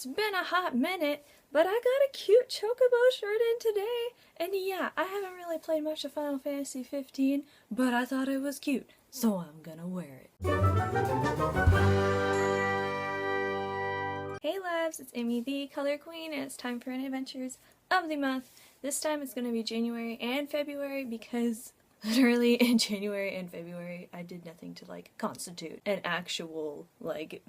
It's been a hot minute, but I got a cute chocobo shirt in today. And yeah, I haven't really played much of Final Fantasy 15, but I thought it was cute, so I'm gonna wear it. Hey loves, it's Amy the Color Queen, and it's time for an adventures of the month. This time it's gonna be January and February because literally in January and February I did nothing to constitute an actual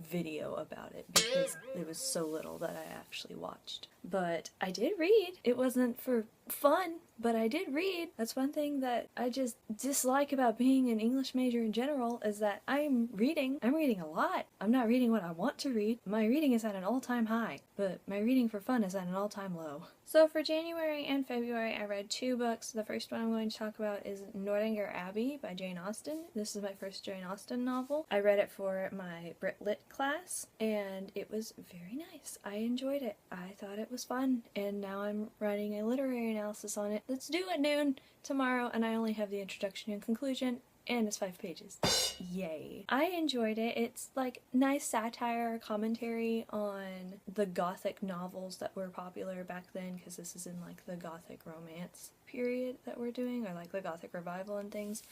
video about it because there was so little that I actually watched. But I did read. It wasn't for fun, but I did read. That's one thing that I just dislike about being an English major in general, is that I'm reading a lot. I'm not reading what I want to read. My reading is at an all-time high, but my reading for fun is at an all-time low. So for January and February I read 2 books. The first one I'm going to talk about is Northanger, Abbey by Jane Austen. This is my first Jane Austen novel. I read it for my Brit Lit class and it was very nice. I enjoyed it. I thought it was fun, and now I'm writing a literary analysis on it that's due at noon tomorrow, and I only have the introduction and conclusion, and it's 5 pages. Yay. I enjoyed it. It's nice satire, commentary on the gothic novels that were popular back then, because this is in the gothic romance period that we're doing, or the gothic revival and things.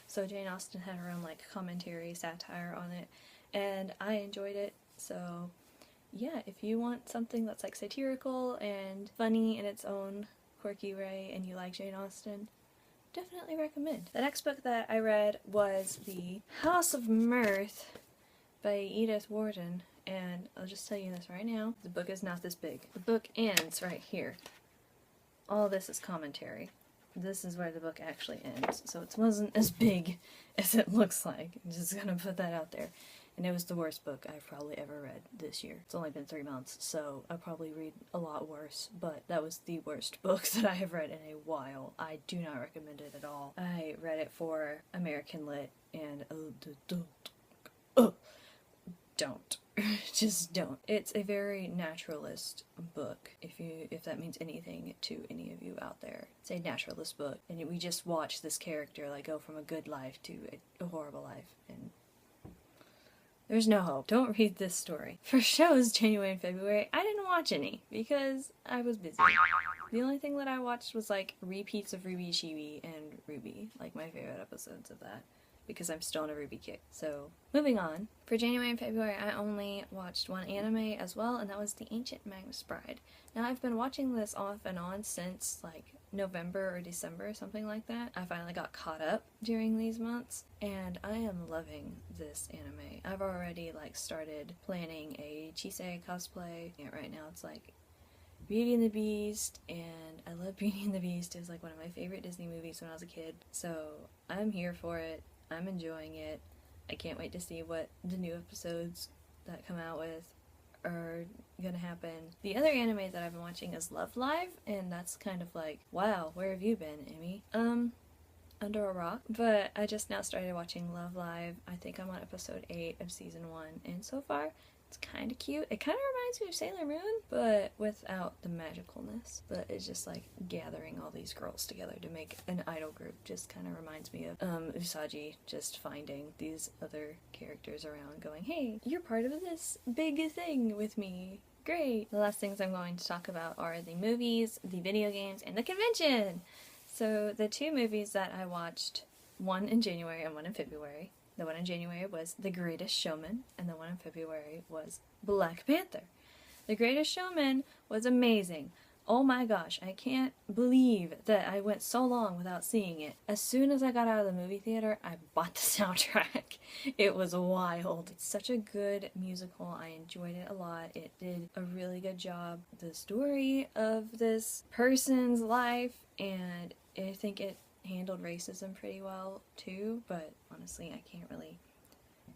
So Jane Austen had her own commentary, satire on it, and I enjoyed it. So yeah, if you want something that's satirical and funny in its own quirky way and you like Jane Austen, definitely recommend. The next book that I read was The House of Mirth by Edith Wharton, and I'll just tell you this right now, the book is not this big. The book ends right here. All this is commentary. This is where the book actually ends, so it wasn't as big as it looks like. I'm just gonna put that out there. And it was the worst book I've probably ever read this year. It's only been 3 months, so I'll probably read a lot worse, but that was the worst book that I have read in a while. I do not recommend it at all. I read it for American Lit, and don't. Just don't. It's a very naturalist book, if that means anything to any of you out there. It's a naturalist book, and we just watch this character go from a good life to a horrible life, and there's no hope. Don't read this story. For shows, January and February, I didn't watch any because I was busy. The only thing that I watched was repeats of Ruby Chibi and Ruby, my favorite episodes of that, because I'm still on a Ruby kick. So, moving on. For January and February, I only watched 1 anime as well, and that was The Ancient Magus Bride. Now, I've been watching this off and on since November or December, something like that. I finally got caught up during these months, and I am loving this anime. I've already started planning a Chisei cosplay, and right now it's Beauty and the Beast, and I love Beauty and the Beast. It was one of my favorite Disney movies when I was a kid, so I'm here for it. I'm enjoying it. I can't wait to see what the new episodes that come out with are gonna happen. The other anime that I've been watching is Love Live, and that's kind of wow, where have you been, Amy? Under a rock. But I just now started watching Love Live. I think I'm on episode 8 of season 1, and so far it's kind of cute. It kind of reminds me of Sailor Moon, but without the magicalness. But it's just gathering all these girls together to make an idol group. Just kind of reminds me of Usagi just finding these other characters around going, hey, you're part of this big thing with me. Great! The last things I'm going to talk about are the movies, the video games, and the convention! So the 2 movies that I watched, one in January and one in February. The one in January was The Greatest Showman, and the one in February was Black Panther. The Greatest Showman was amazing. Oh my gosh, I can't believe that I went so long without seeing it. As soon as I got out of the movie theater, I bought the soundtrack. It was wild. It's such a good musical. I enjoyed it a lot. It did a really good job. The story of this person's life, and I think it handled racism pretty well too, but honestly I can't really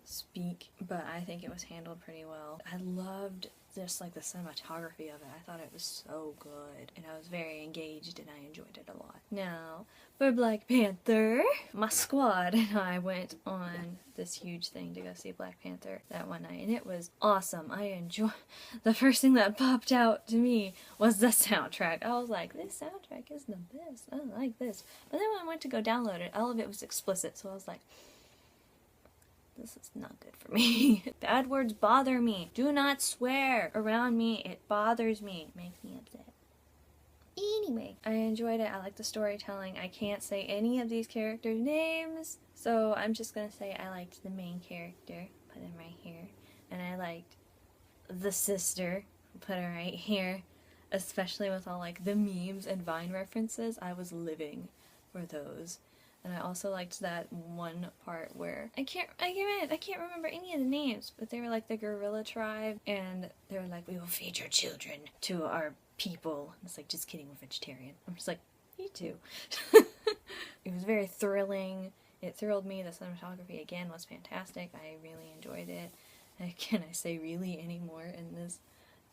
speak, but I think it was handled pretty well. I loved just the cinematography of it. I thought it was so good, and I was very engaged, and I enjoyed it a lot. Now, for Black Panther, my squad and I went on this huge thing to go see Black Panther that one night, and it was awesome. I enjoyed. The first thing that popped out to me was the soundtrack. I was like, this soundtrack is the best. I like this. But then when I went to go download it, all of it was explicit, so I was like, This is not good for me. Bad words bother me. Do not swear around me. It bothers me. It makes me upset. Anyway, I enjoyed it. I like the storytelling. I can't say any of these characters' names, so I'm just gonna say I liked the main character. Put him right here. And I liked the sister. Put her right here. Especially with all like the memes and Vine references. I was living for those. And I also liked that one part where I can't remember any of the names, but they were like the gorilla tribe, and they were like, we will feed your children to our people. And it's like, just kidding, we're vegetarian. I'm just like, you too. It was very thrilling. It thrilled me. The cinematography again was fantastic. I really enjoyed it. Can I say really anymore in this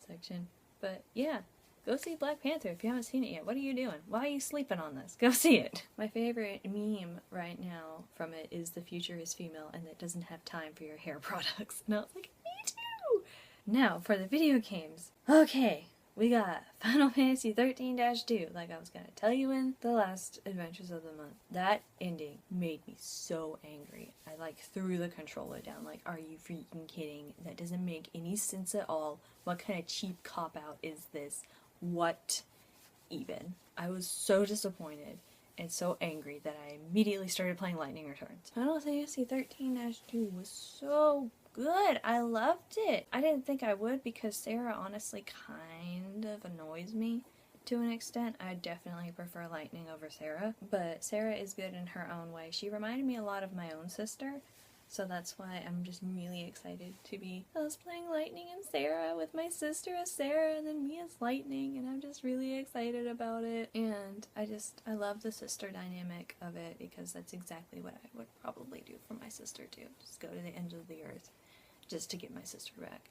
section? But yeah. Go see Black Panther if you haven't seen it yet. What are you doing? Why are you sleeping on this? Go see it. My favorite meme right now from it is the future is female and it doesn't have time for your hair products. And I was like, me too! Now, for the video games. Okay, we got Final Fantasy 13-2, like I was gonna tell you in the last Adventures of the Month. That ending made me so angry. I like threw the controller down, like, are you freaking kidding? That doesn't make any sense at all. What kind of cheap cop-out is this? What even? I was so disappointed and so angry that I immediately started playing Lightning Returns. Final Fantasy 13-2 was so good. I loved it. I didn't think I would because Sarah honestly kind of annoys me to an extent. I definitely prefer Lightning over Sarah, but Sarah is good in her own way. She reminded me a lot of my own sister. So that's why I'm just really excited to be cosplaying Lightning and Sarah with my sister as Sarah and then me as Lightning, and I'm just really excited about it. And I love the sister dynamic of it because that's exactly what I would probably do for my sister too. Just go to the end of the earth just to get my sister back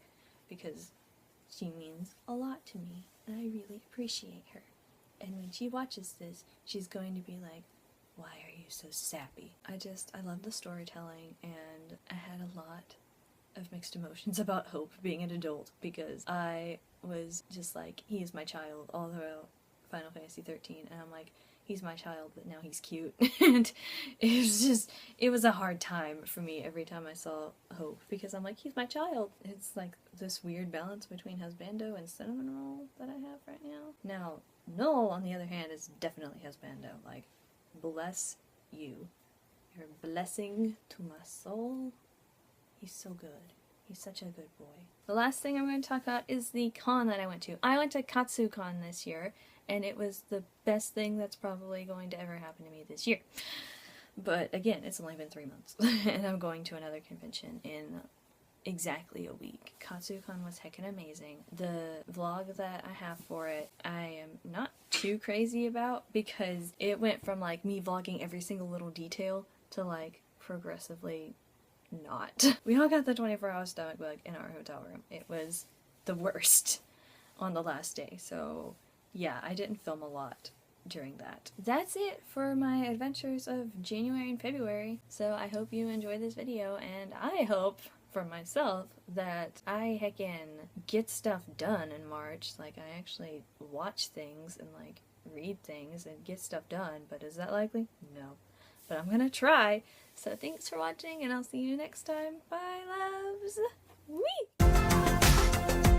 because she means a lot to me and I really appreciate her. And when she watches this, she's going to be like, why are you so sappy? I love the storytelling, and I had a lot of mixed emotions about Hope being an adult because I was just like, he is my child all throughout Final Fantasy 13, and I'm like, he's my child, but now he's cute. And it was a hard time for me every time I saw Hope because I'm like, he's my child. It's like this weird balance between husbando and cinnamon roll that I have right now. Now, Noel, on the other hand, is definitely husbando. Like, bless you. You're a blessing to my soul. He's so good. He's such a good boy. The last thing I'm going to talk about is the con that I went to. I went to KatsuCon this year, and it was the best thing that's probably going to ever happen to me this year. But again, it's only been 3 months, and I'm going to another convention in exactly a week. KatsuCon was heckin' amazing. The vlog that I have for it, I am not too crazy about because it went from like me vlogging every single little detail to like progressively not. We all got the 24-hour stomach bug in our hotel room. It was the worst on the last day. So yeah, I didn't film a lot during that. That's it for my adventures of January and February. So I hope you enjoyed this video, and I hope for myself that I heckin' get stuff done in March. Like, I actually watch things and like read things and get stuff done, but is that likely? No. But I'm gonna try. So thanks for watching, and I'll see you next time. Bye, loves. Whee!